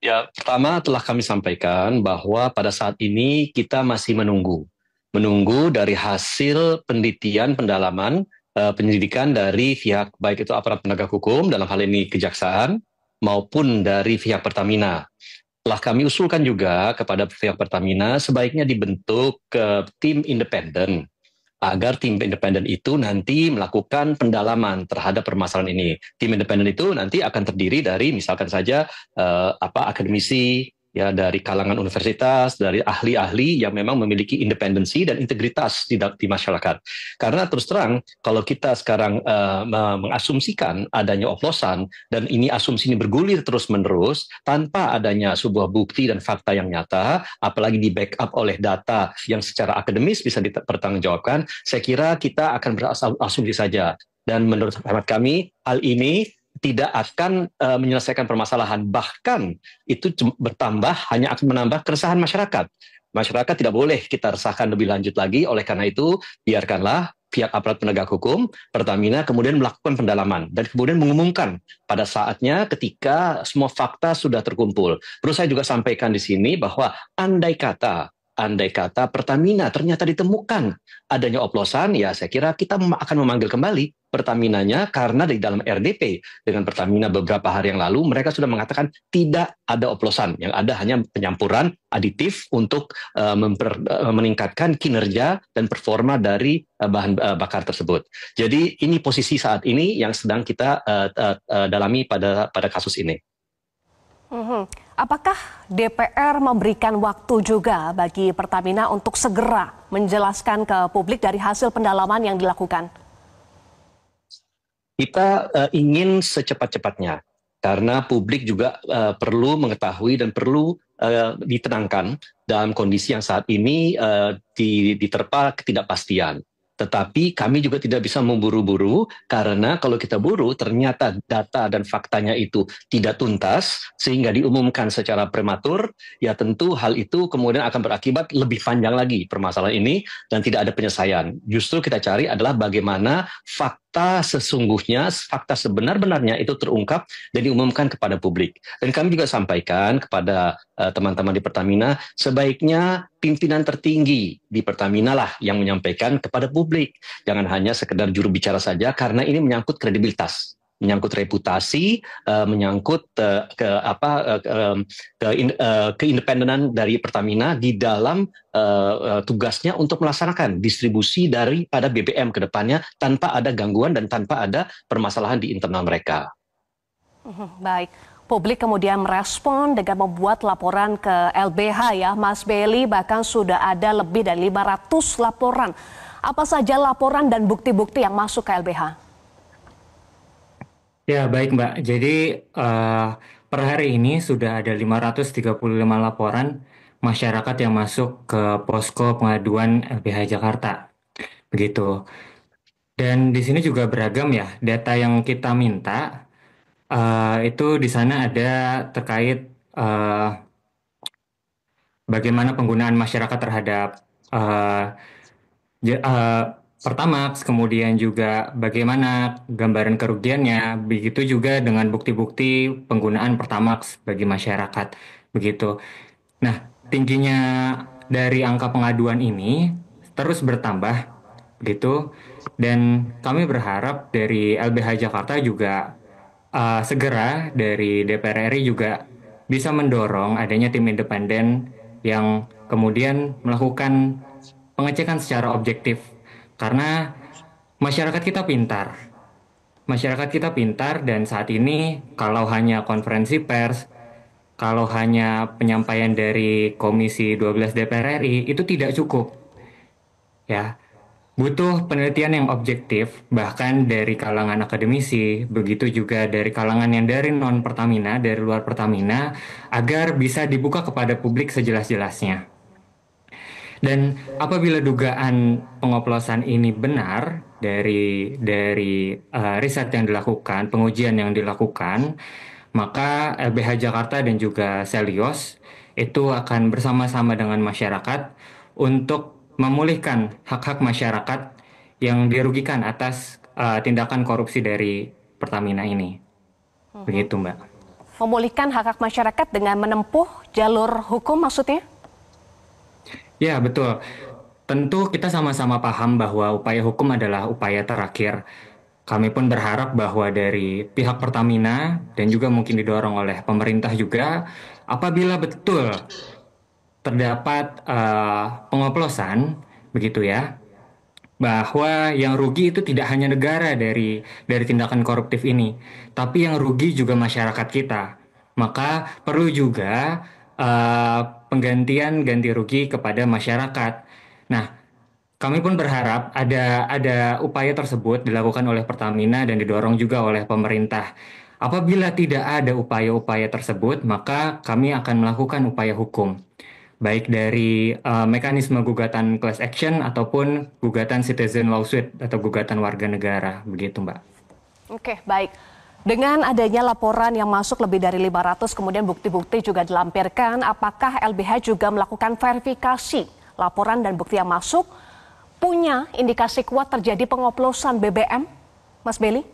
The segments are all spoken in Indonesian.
Ya, pertama telah kami sampaikan bahwa pada saat ini kita masih menunggu dari hasil penelitian, pendalaman, penyelidikan dari pihak baik itu aparat penegak hukum dalam hal ini kejaksaan maupun dari pihak Pertamina. Telah kami usulkan juga kepada pihak Pertamina sebaiknya dibentuk tim independen agar tim independen itu nanti melakukan pendalaman terhadap permasalahan ini. Tim independen itu nanti akan terdiri dari misalkan saja akademisi ya dari kalangan universitas, dari ahli-ahli yang memang memiliki independensi dan integritas di masyarakat. Karena terus terang kalau kita sekarang mengasumsikan adanya oplosan dan ini asumsi ini bergulir terus-menerus tanpa adanya sebuah bukti dan fakta yang nyata, apalagi di backup oleh data yang secara akademis bisa dipertanggungjawabkan, saya kira kita akan berasumsi saja. Dan menurut hemat kami, hal ini tidak akan menyelesaikan permasalahan. Bahkan itu bertambah, hanya akan menambah keresahan masyarakat. Masyarakat tidak boleh kita resahkan lebih lanjut lagi, oleh karena itu biarkanlah pihak aparat penegak hukum, Pertamina kemudian melakukan pendalaman dan kemudian mengumumkan pada saatnya ketika semua fakta sudah terkumpul. Perlu saya juga sampaikan di sini bahwa andai kata Pertamina ternyata ditemukan adanya oplosan, ya saya kira kita akan memanggil kembali Pertaminanya karena di dalam RDP dengan Pertamina beberapa hari yang lalu mereka sudah mengatakan tidak ada oplosan, yang ada hanya penyampuran aditif untuk meningkatkan kinerja dan performa dari bahan bakar tersebut. Jadi ini posisi saat ini yang sedang kita dalami pada kasus ini. Apakah DPR memberikan waktu juga bagi Pertamina untuk segera menjelaskan ke publik dari hasil pendalaman yang dilakukan? Kita ingin secepat-cepatnya karena publik juga perlu mengetahui dan perlu ditenangkan dalam kondisi yang saat ini diterpa ketidakpastian. Tetapi kami juga tidak bisa memburu-buru karena kalau kita buru ternyata data dan faktanya itu tidak tuntas sehingga diumumkan secara prematur, ya tentu hal itu kemudian akan berakibat lebih panjang lagi permasalahan ini dan tidak ada penyelesaian. Justru kita cari adalah bagaimana fakta sesungguhnya, fakta sebenar-benarnya itu terungkap dan diumumkan kepada publik. Dan kami juga sampaikan kepada teman-teman di Pertamina, sebaiknya pimpinan tertinggi di Pertamina lah yang menyampaikan kepada publik. Jangan hanya sekedar juru bicara saja, karena ini menyangkut kredibilitas, menyangkut reputasi, menyangkut keindependenan dari Pertamina di dalam tugasnya untuk melaksanakan distribusi daripada BBM ke depannya tanpa ada gangguan dan tanpa ada permasalahan di internal mereka. Baik, publik kemudian merespon dengan membuat laporan ke LBH ya, Mas Belly, bahkan sudah ada lebih dari 500 laporan. Apa saja laporan dan bukti-bukti yang masuk ke LBH? Ya, baik Mbak. Jadi per hari ini sudah ada 535 laporan masyarakat yang masuk ke posko pengaduan LBH Jakarta. Begitu. Dan di sini juga beragam ya data yang kita minta. Itu di sana ada terkait eh, bagaimana penggunaan masyarakat terhadap eh, Pertamax, kemudian juga bagaimana gambaran kerugiannya, begitu juga dengan bukti-bukti penggunaan Pertamax bagi masyarakat, begitu. Nah, tingginya dari angka pengaduan ini terus bertambah, begitu, dan kami berharap dari LBH Jakarta juga segera dari DPR RI juga bisa mendorong adanya tim independen yang kemudian melakukan pengecekan secara objektif karena masyarakat kita pintar. Masyarakat kita pintar dan saat ini kalau hanya konferensi pers, kalau hanya penyampaian dari Komisi 12 DPR RI itu tidak cukup. Ya, butuh penelitian yang objektif, bahkan dari kalangan akademisi, begitu juga dari kalangan yang dari non-Pertamina, dari luar Pertamina, agar bisa dibuka kepada publik sejelas-jelasnya. Dan apabila dugaan pengoplosan ini benar dari riset yang dilakukan, pengujian yang dilakukan, maka LBH Jakarta dan juga Selios itu akan bersama-sama dengan masyarakat untuk memulihkan hak-hak masyarakat yang dirugikan atas tindakan korupsi dari Pertamina ini. Begitu, Mbak. memulihkan hak-hak masyarakat dengan menempuh jalur hukum maksudnya? Ya, betul. Tentu kita sama-sama paham bahwa upaya hukum adalah upaya terakhir. Kami pun berharap bahwa dari pihak Pertamina dan juga mungkin didorong oleh pemerintah juga, apabila betul terdapat pengoplosan, begitu ya, bahwa yang rugi itu tidak hanya negara dari tindakan koruptif ini, tapi yang rugi juga masyarakat kita. Maka perlu juga penggantian ganti rugi kepada masyarakat. Nah, kami pun berharap ada upaya tersebut dilakukan oleh Pertamina dan didorong juga oleh pemerintah. Apabila tidak ada upaya-upaya tersebut, maka kami akan melakukan upaya hukum, baik dari mekanisme gugatan class action ataupun gugatan citizen lawsuit atau gugatan warga negara, begitu Mbak. Oke, baik. Dengan adanya laporan yang masuk lebih dari 500, kemudian bukti-bukti juga dilampirkan, apakah LBH juga melakukan verifikasi laporan dan bukti yang masuk punya indikasi kuat terjadi pengoplosan BBM, Mas Belly?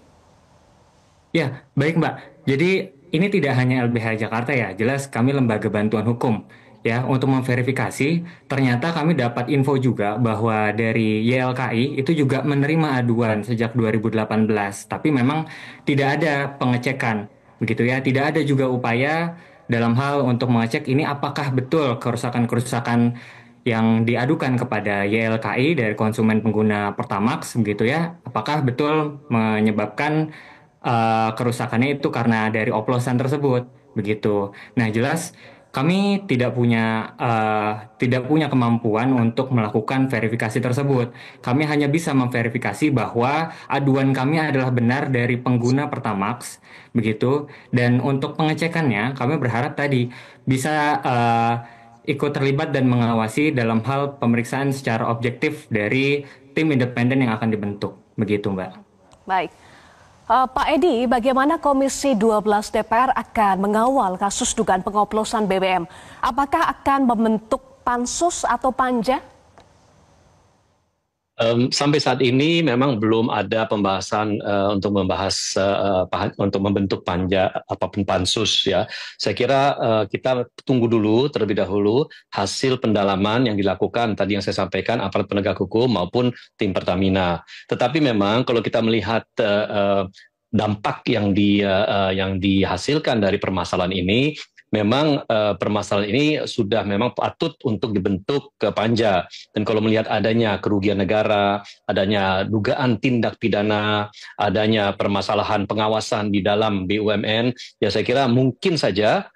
Ya, baik Mbak. Jadi ini tidak hanya LBH Jakarta ya, jelas kami lembaga bantuan hukum. Ya, untuk memverifikasi, ternyata kami dapat info juga bahwa dari YLKI itu juga menerima aduan sejak 2018, tapi memang tidak ada pengecekan, begitu ya. Tidak ada juga upaya dalam hal untuk mengecek ini apakah betul kerusakan-kerusakan yang diadukan kepada YLKI dari konsumen pengguna Pertamax, begitu ya. Apakah betul menyebabkan kerusakannya itu karena dari oplosan tersebut, begitu. Nah, jelas kami tidak punya kemampuan untuk melakukan verifikasi tersebut. Kami hanya bisa memverifikasi bahwa aduan kami adalah benar dari pengguna Pertamax, begitu. Dan untuk pengecekannya, kami berharap tadi bisa ikut terlibat dan mengawasi dalam hal pemeriksaan secara objektif dari tim independen yang akan dibentuk, begitu Mbak. Baik. Pak Edi, bagaimana Komisi 12 DPR akan mengawal kasus dugaan pengoplosan BBM? Apakah akan membentuk pansus atau panja? Sampai saat ini memang belum ada pembahasan untuk membahas untuk membentuk panja apapun pansus ya. Saya kira kita tunggu dulu terlebih dahulu hasil pendalaman yang dilakukan tadi yang saya sampaikan aparat penegak hukum maupun tim Pertamina. Tetapi memang kalau kita melihat dampak yang dihasilkan dari permasalahan ini, memang permasalahan ini sudah memang patut untuk dibentuk ke panja. Dan kalau melihat adanya kerugian negara, adanya dugaan tindak pidana, adanya permasalahan pengawasan di dalam BUMN, ya saya kira mungkin saja